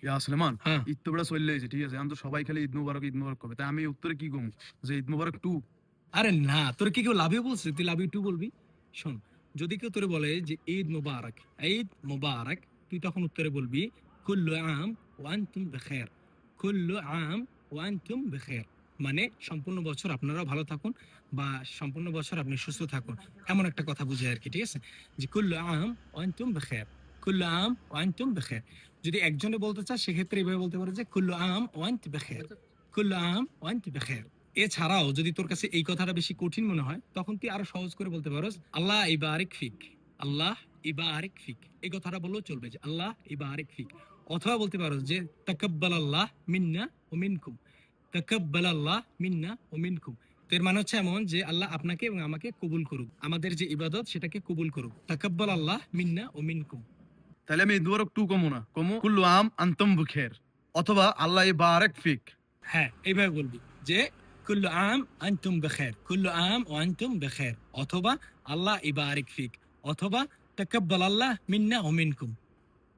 ইয়া সুলেমান, হ্যাঁ। ঈদ তো বেড়া চলে এসেছে, ঠিক আছে? এখন তো সবাই খালি ঈদ মুবারক কবে, তাই আমি উত্তরে কি কম, যে ঈদ মুবারক টু? আরে না, তোর কি কেউ লাভ ইউ বলছে? তুই লাভ ইউ টু বলবি? শোন, যদি কেউ তোরে বলে যে ঈদ মুবারক, ঈদ মুবারক, তুই তখন উত্তরে বলবি কুল্লু আম ওয়া আনতুম বিখাইর, কুল্লু আম ওয়া আনতুম বিখাইর। মানে সম্পূর্ণ বছর আপনারা ভালো থাকুন বা সম্পূর্ণ বছর আপনি সুস্থ থাকুন, এমন একটা কথা বুঝায় আর কি, ঠিক আছে? যে কুল্লু আম ওয়া আনতুম বিখাইর, কুল্লু আম ওয়া আনতুম বিখাইর। যদি একজনে বলতে চায় সেক্ষেত্রে এভাবে বলতে পারে যে কুল্লু আম ওয়া আনতুম বিখাইর, কুল্লু আম ওয়া আনতুম বিখাইর। এছাড়াও যদি তোর কাছে এই কথাটা বেশি কঠিন মনে হয়, তখন তুই আরো সহজ করে বলতে পারোস আল্লাহ ইবারিক ফিক, আল্লাহ ইবারিক ফিক। এই কথাটা বললেও চলবে যে আল্লাহ ইবারিক ফিক। অথবা বলতে পারোস যে তাকাব্বাল আল্লাহ মিন্না ও মিনকুম, তাকাব্বাল আল্লাহ মিন্না ও মিনকুম। এর মানে হচ্ছে এমন যে আল্লাহ আপনাকে এবং আমাকে কবুল করুক, আমাদের যে ইবাদত সেটাকে কবুল করুক। তাকাব্বাল আল্লাহ মিন্না ও মিনকুম। তাহলে আমি ঈদ মুবারক টু কমো না, কমো কুল্লু আম আনতুম বিখের, অথবা আল্লাহ বারেক ফিক। হ্যাঁ, এইভাবে বলবি যে কুল্লু আম আনতুম বিখাইর, কুল্লু আম ওয়া আনতুম বিখাইর, অথবা আল্লাহ ইবারিক ফিক, অথবা তাকাব্বাল আল্লাহ মিন্না ওয়া মিনকুম।